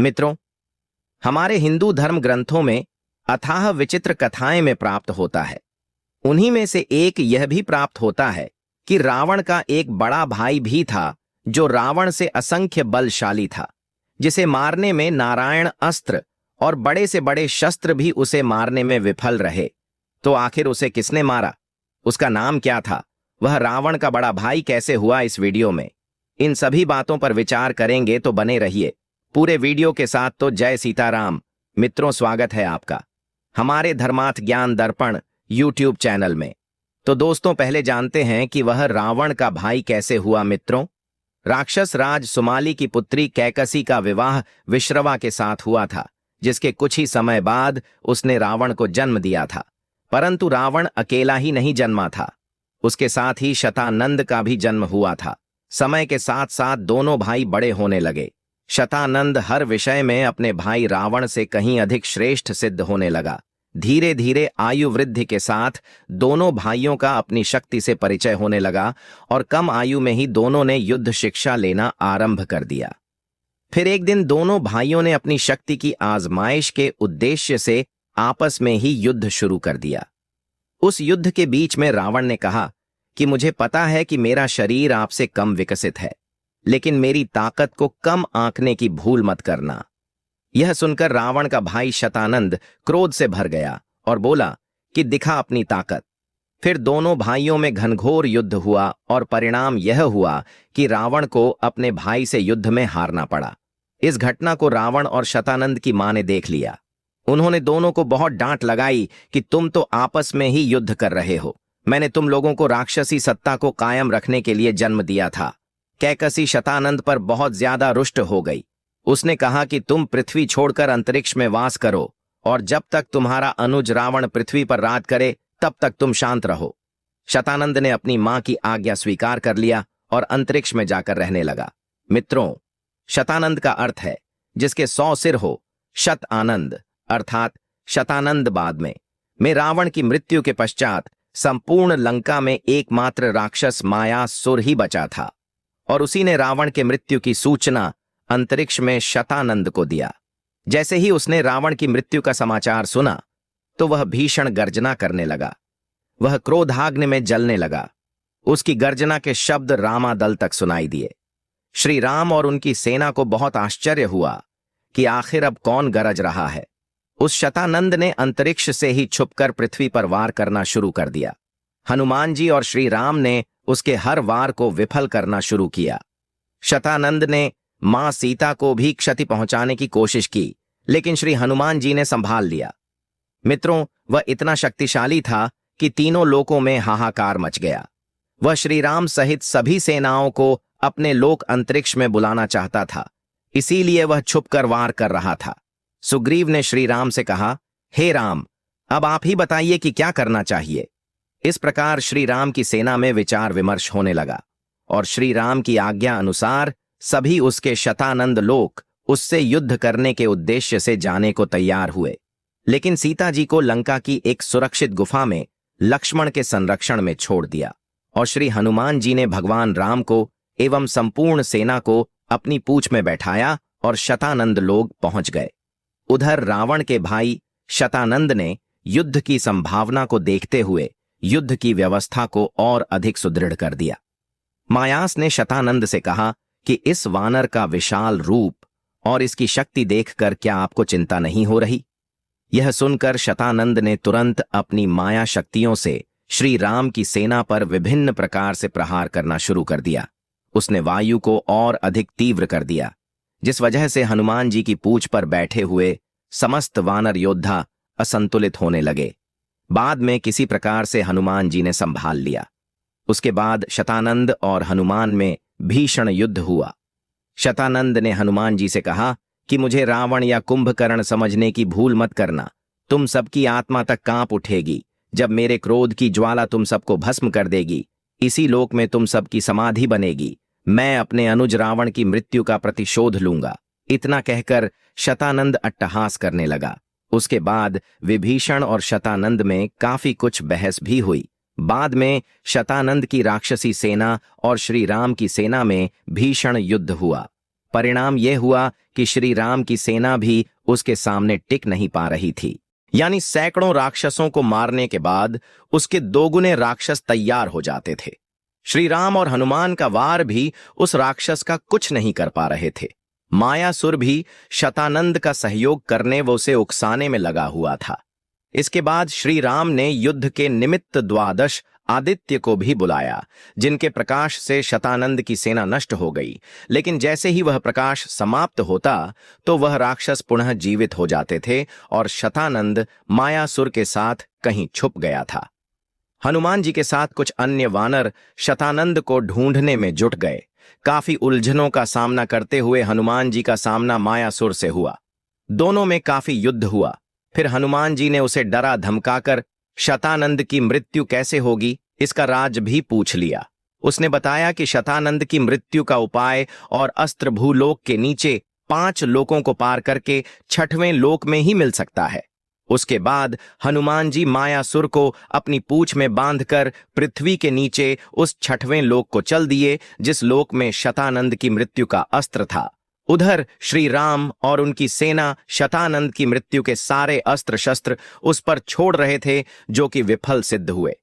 मित्रों, हमारे हिंदू धर्म ग्रंथों में अथाह विचित्र कथाएं में प्राप्त होता है। उन्हीं में से एक यह भी प्राप्त होता है कि रावण का एक बड़ा भाई भी था जो रावण से असंख्य बलशाली था, जिसे मारने में नारायण अस्त्र और बड़े से बड़े शस्त्र भी उसे मारने में विफल रहे। तो आखिर उसे किसने मारा? उसका नाम क्या था? वह रावण का बड़ा भाई कैसे हुआ? इस वीडियो में इन सभी बातों पर विचार करेंगे, तो बने रहिए पूरे वीडियो के साथ। तो जय सीताराम मित्रों, स्वागत है आपका हमारे धर्मार्थ ज्ञान दर्पण यूट्यूब चैनल में। तो दोस्तों, पहले जानते हैं कि वह रावण का भाई कैसे हुआ। मित्रों, राक्षस राज सुमाली की पुत्री कैकसी का विवाह विश्रवा के साथ हुआ था, जिसके कुछ ही समय बाद उसने रावण को जन्म दिया था। परंतु रावण अकेला ही नहीं जन्मा था, उसके साथ ही शतानंद का भी जन्म हुआ था। समय के साथ साथ दोनों भाई बड़े होने लगे। शतानंद हर विषय में अपने भाई रावण से कहीं अधिक श्रेष्ठ सिद्ध होने लगा। धीरे धीरे आयु वृद्धि के साथ दोनों भाइयों का अपनी शक्ति से परिचय होने लगा और कम आयु में ही दोनों ने युद्ध शिक्षा लेना आरंभ कर दिया। फिर एक दिन दोनों भाइयों ने अपनी शक्ति की आजमाइश के उद्देश्य से आपस में ही युद्ध शुरू कर दिया। उस युद्ध के बीच में रावण ने कहा कि मुझे पता है कि मेरा शरीर आपसे कम विकसित है, लेकिन मेरी ताकत को कम आंकने की भूल मत करना। यह सुनकर रावण का भाई शतानंद क्रोध से भर गया और बोला कि दिखा अपनी ताकत। फिर दोनों भाइयों में घनघोर युद्ध हुआ और परिणाम यह हुआ कि रावण को अपने भाई से युद्ध में हारना पड़ा। इस घटना को रावण और शतानंद की मां ने देख लिया। उन्होंने दोनों को बहुत डांट लगाई कि तुम तो आपस में ही युद्ध कर रहे हो। मैंने तुम लोगों को राक्षसी सत्ता को कायम रखने के लिए जन्म दिया था। कैकसी शतानंद पर बहुत ज्यादा रुष्ट हो गई। उसने कहा कि तुम पृथ्वी छोड़कर अंतरिक्ष में वास करो और जब तक तुम्हारा अनुज रावण पृथ्वी पर राज करे तब तक तुम शांत रहो। शतानंद ने अपनी मां की आज्ञा स्वीकार कर लिया और अंतरिक्ष में जाकर रहने लगा। मित्रों, शतानंद का अर्थ है जिसके 100 सिर हो। शत आनंद अर्थात शतानंद बाद में रावण की मृत्यु के पश्चात संपूर्ण लंका में एकमात्र राक्षस मायासुर ही बचा था और उसी ने रावण के मृत्यु की सूचना अंतरिक्ष में शतानंद को दिया। जैसे ही उसने रावण की मृत्यु का समाचार सुना तो वह भीषण गर्जना करने लगा। वह क्रोधाग्नि में जलने लगा। उसकी गर्जना के शब्द रामादल तक सुनाई दिए। श्री राम और उनकी सेना को बहुत आश्चर्य हुआ कि आखिर अब कौन गरज रहा है। उस शतानंद ने अंतरिक्ष से ही छुपकर पृथ्वी पर वार करना शुरू कर दिया। हनुमान जी और श्री राम ने उसके हर वार को विफल करना शुरू किया। शतानंद ने मां सीता को भी क्षति पहुंचाने की कोशिश की, लेकिन श्री हनुमान जी ने संभाल लिया। मित्रों, वह इतना शक्तिशाली था कि तीनों लोकों में हाहाकार मच गया। वह श्री राम सहित सभी सेनाओं को अपने लोक अंतरिक्ष में बुलाना चाहता था, इसीलिए वह छुपकर वार कर रहा था। सुग्रीव ने श्री राम से कहा, हे राम, अब आप ही बताइए कि क्या करना चाहिए। इस प्रकार श्री राम की सेना में विचार विमर्श होने लगा और श्री राम की आज्ञा अनुसार सभी उसके शतानंद लोक उससे युद्ध करने के उद्देश्य से जाने को तैयार हुए। लेकिन सीता जी को लंका की एक सुरक्षित गुफा में लक्ष्मण के संरक्षण में छोड़ दिया और श्री हनुमान जी ने भगवान राम को एवं संपूर्ण सेना को अपनी पूंछ में बैठाया और शतानंद लोग पहुंच गए। उधर रावण के भाई शतानंद ने युद्ध की संभावना को देखते हुए युद्ध की व्यवस्था को और अधिक सुदृढ़ कर दिया। मायास ने शतानंद से कहा कि इस वानर का विशाल रूप और इसकी शक्ति देखकर क्या आपको चिंता नहीं हो रही? यह सुनकर शतानंद ने तुरंत अपनी माया शक्तियों से श्री राम की सेना पर विभिन्न प्रकार से प्रहार करना शुरू कर दिया। उसने वायु को और अधिक तीव्र कर दिया, जिस वजह से हनुमान जी की पूंछ पर बैठे हुए समस्त वानर योद्धा असंतुलित होने लगे। बाद में किसी प्रकार से हनुमान जी ने संभाल लिया। उसके बाद शतानंद और हनुमान में भीषण युद्ध हुआ। शतानंद ने हनुमान जी से कहा कि मुझे रावण या कुंभकर्ण समझने की भूल मत करना। तुम सबकी आत्मा तक कांप उठेगी जब मेरे क्रोध की ज्वाला तुम सबको भस्म कर देगी। इसी लोक में तुम सबकी समाधि बनेगी। मैं अपने अनुज रावण की मृत्यु का प्रतिशोध लूंगा। इतना कहकर शतानंद अट्टहास करने लगा। उसके बाद विभीषण और शतानंद में काफी कुछ बहस भी हुई। बाद में शतानंद की राक्षसी सेना और श्री राम की सेना में भीषण युद्ध हुआ। परिणाम यह हुआ कि श्री राम की सेना भी उसके सामने टिक नहीं पा रही थी। यानी सैकड़ों राक्षसों को मारने के बाद उसके दोगुने राक्षस तैयार हो जाते थे। श्री राम और हनुमान का वार भी उस राक्षस का कुछ नहीं कर पा रहे थे। मायासुर भी शतानंद का सहयोग करने व उसे उकसाने में लगा हुआ था। इसके बाद श्री राम ने युद्ध के निमित्त 12 आदित्य को भी बुलाया, जिनके प्रकाश से शतानंद की सेना नष्ट हो गई। लेकिन जैसे ही वह प्रकाश समाप्त होता तो वह राक्षस पुनः जीवित हो जाते थे और शतानंद मायासुर के साथ कहीं छुप गया था। हनुमान जी के साथ कुछ अन्य वानर शतानंद को ढूंढने में जुट गए। काफी उलझनों का सामना करते हुए हनुमान जी का सामना मायासुर से हुआ। दोनों में काफी युद्ध हुआ। फिर हनुमान जी ने उसे डरा धमकाकर शतानंद की मृत्यु कैसे होगी इसका राज भी पूछ लिया। उसने बताया कि शतानंद की मृत्यु का उपाय और अस्त्र भूलोक के नीचे 5 लोकों को पार करके 6वें लोक में ही मिल सकता है। उसके बाद हनुमान जी मायासुर को अपनी पूंछ में बांधकर पृथ्वी के नीचे उस 6वें लोक को चल दिए, जिस लोक में शतानंद की मृत्यु का अस्त्र था। उधर श्री राम और उनकी सेना शतानंद की मृत्यु के सारे अस्त्र शस्त्र उस पर छोड़ रहे थे, जो कि विफल सिद्ध हुए।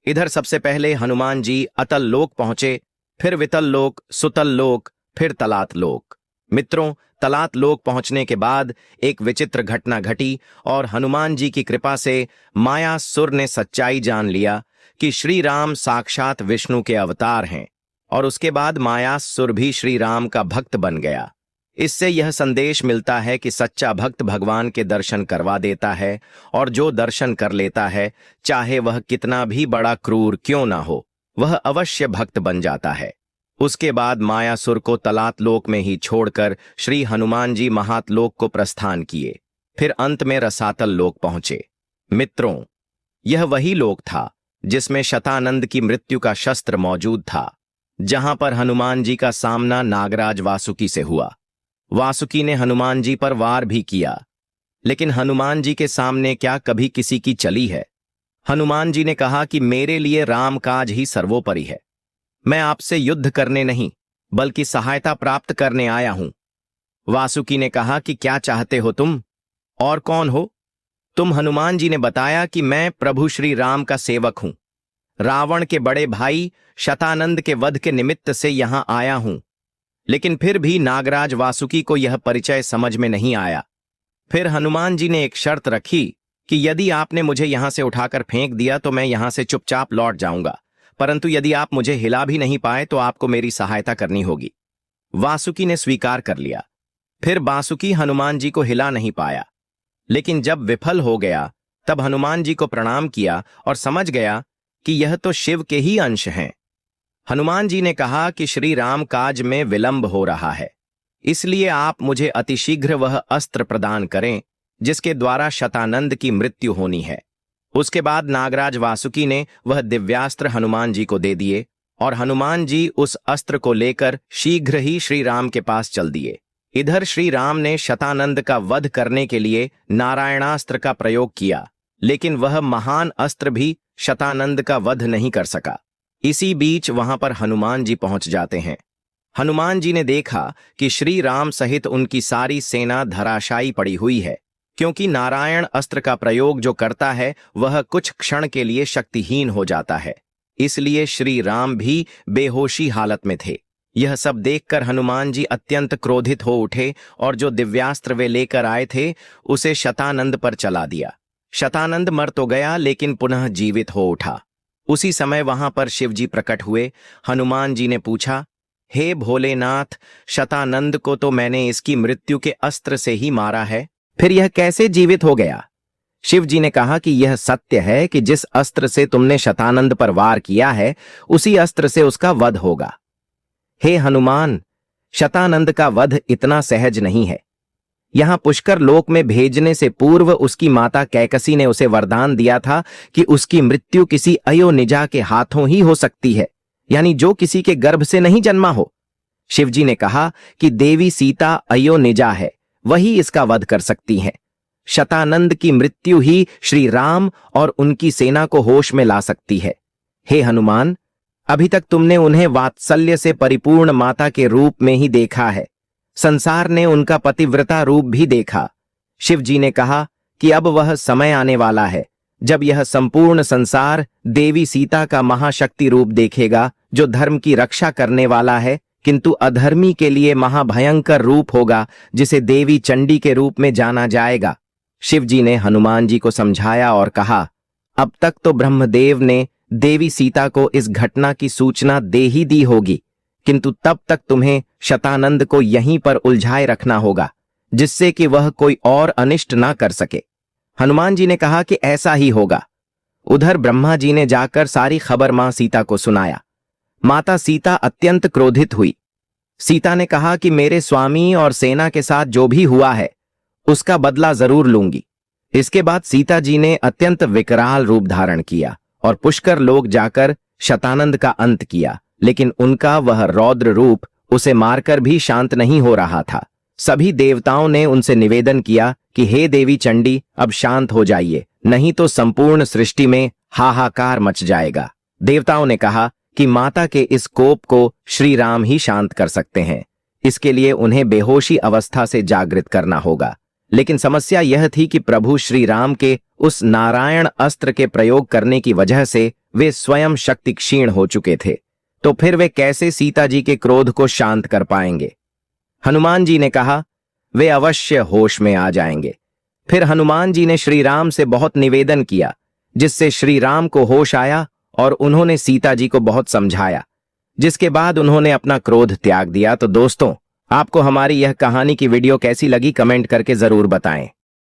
इधर सबसे पहले हनुमान जी अतल लोक पहुंचे, फिर वितल लोक, सुतल लोक, फिर तलात लोक। मित्रों, तलात लोक पहुंचने के बाद एक विचित्र घटना घटी और हनुमान जी की कृपा से मायासुर ने सच्चाई जान लिया कि श्री राम साक्षात विष्णु के अवतार हैं। और उसके बाद मायासुर भी श्री राम का भक्त बन गया। इससे यह संदेश मिलता है कि सच्चा भक्त भगवान के दर्शन करवा देता है, और जो दर्शन कर लेता है, चाहे वह कितना भी बड़ा क्रूर क्यों ना हो, वह अवश्य भक्त बन जाता है। उसके बाद मायासुर को तलात लोक में ही छोड़कर श्री हनुमान जी महातलोक को प्रस्थान किए। फिर अंत में रसातल लोक पहुंचे। मित्रों, यह वही लोक था जिसमें शतानंद की मृत्यु का शस्त्र मौजूद था, जहां पर हनुमान जी का सामना नागराज वासुकी से हुआ। वासुकी ने हनुमान जी पर वार भी किया, लेकिन हनुमान जी के सामने क्या कभी किसी की चली है। हनुमान जी ने कहा कि मेरे लिए राम काज ही सर्वोपरि है। मैं आपसे युद्ध करने नहीं बल्कि सहायता प्राप्त करने आया हूं। वासुकी ने कहा कि क्या चाहते हो तुम, और कौन हो तुम? हनुमान जी ने बताया कि मैं प्रभु श्री राम का सेवक हूं। रावण के बड़े भाई शतानंद के वध के निमित्त से यहां आया हूं। लेकिन फिर भी नागराज वासुकी को यह परिचय समझ में नहीं आया। फिर हनुमान जी ने एक शर्त रखी कि यदि आपने मुझे यहां से उठाकर फेंक दिया तो मैं यहां से चुपचाप लौट जाऊंगा, परंतु यदि आप मुझे हिला भी नहीं पाए तो आपको मेरी सहायता करनी होगी। वासुकी ने स्वीकार कर लिया। फिर बासुकी हनुमान जी को हिला नहीं पाया, लेकिन जब विफल हो गया तब हनुमान जी को प्रणाम किया और समझ गया कि यह तो शिव के ही अंश हैं। हनुमान जी ने कहा कि श्री राम काज में विलंब हो रहा है, इसलिए आप मुझे अतिशीघ्र वह अस्त्र प्रदान करें जिसके द्वारा शतानंद की मृत्यु होनी है। उसके बाद नागराज वासुकी ने वह दिव्यास्त्र हनुमान जी को दे दिए और हनुमान जी उस अस्त्र को लेकर शीघ्र ही श्री राम के पास चल दिए। इधर श्री राम ने शतानंद का वध करने के लिए नारायणास्त्र का प्रयोग किया, लेकिन वह महान अस्त्र भी शतानंद का वध नहीं कर सका। इसी बीच वहां पर हनुमान जी पहुंच जाते हैं। हनुमान जी ने देखा कि श्री राम सहित उनकी सारी सेना धराशायी पड़ी हुई है, क्योंकि नारायण अस्त्र का प्रयोग जो करता है वह कुछ क्षण के लिए शक्तिहीन हो जाता है। इसलिए श्री राम भी बेहोशी हालत में थे। यह सब देखकर हनुमान जी अत्यंत क्रोधित हो उठे और जो दिव्यास्त्र वे लेकर आए थे उसे शतानंद पर चला दिया। शतानंद मर तो गया, लेकिन पुनः जीवित हो उठा। उसी समय वहां पर शिवजी प्रकट हुए। हनुमान जी ने पूछा, हे भोलेनाथ, शतानंद को तो मैंने इसकी मृत्यु के अस्त्र से ही मारा है, फिर यह कैसे जीवित हो गया? शिव जी ने कहा कि यह सत्य है कि जिस अस्त्र से तुमने शतानंद पर वार किया है उसी अस्त्र से उसका वध होगा। हे हनुमान, शतानंद का वध इतना सहज नहीं है। यहां पुष्कर लोक में भेजने से पूर्व उसकी माता कैकसी ने उसे वरदान दिया था कि उसकी मृत्यु किसी अयोनिजा के हाथों ही हो सकती है, यानी जो किसी के गर्भ से नहीं जन्मा हो। शिवजी ने कहा कि देवी सीता अयोनिजा है, वही इसका वध कर सकती हैं। शतानंद की मृत्यु ही श्री राम और उनकी सेना को होश में ला सकती है। हे हनुमान, अभी तक तुमने उन्हें वात्सल्य से परिपूर्ण माता के रूप में ही देखा है, संसार ने उनका पतिव्रता रूप भी देखा। शिव जी ने कहा कि अब वह समय आने वाला है जब यह संपूर्ण संसार देवी सीता का महाशक्ति रूप देखेगा, जो धर्म की रक्षा करने वाला है, किंतु अधर्मी के लिए महाभयंकर रूप होगा, जिसे देवी चंडी के रूप में जाना जाएगा। शिव जी ने हनुमान जी को समझाया और कहा, अब तक तो ब्रह्मदेव ने देवी सीता को इस घटना की सूचना दे ही दी होगी, किंतु तब तक तुम्हें शतानंद को यहीं पर उलझाए रखना होगा, जिससे कि वह कोई और अनिष्ट ना कर सके। हनुमान जी ने कहा कि ऐसा ही होगा। उधर ब्रह्मा जी ने जाकर सारी खबर मां सीता को सुनाया। माता सीता अत्यंत क्रोधित हुई। सीता ने कहा कि मेरे स्वामी और सेना के साथ जो भी हुआ है उसका बदला जरूर लूंगी। इसके बाद सीता जी ने अत्यंत विकराल रूप धारण किया और पुष्कर लोक जाकर शतानंद का अंत किया, लेकिन उनका वह रौद्र रूप उसे मारकर भी शांत नहीं हो रहा था। सभी देवताओं ने उनसे निवेदन किया कि हे देवी चंडी, अब शांत हो जाइए, नहीं तो संपूर्ण सृष्टि में हाहाकार मच जाएगा। देवताओं ने कहा कि माता के इस कोप को श्री राम ही शांत कर सकते हैं, इसके लिए उन्हें बेहोशी अवस्था से जागृत करना होगा। लेकिन समस्या यह थी कि प्रभु श्री राम के उस नारायण अस्त्र के प्रयोग करने की वजह से वे स्वयं शक्ति क्षीण हो चुके थे, तो फिर वे कैसे सीता जी के क्रोध को शांत कर पाएंगे। हनुमान जी ने कहा वे अवश्य होश में आ जाएंगे। फिर हनुमान जी ने श्री राम से बहुत निवेदन किया, जिससे श्री राम को होश आया और उन्होंने सीता जी को बहुत समझाया, जिसके बाद उन्होंने अपना क्रोध त्याग दिया। तो दोस्तों, आपको हमारी यह कहानी की वीडियो कैसी लगी कमेंट करके जरूर बताएं।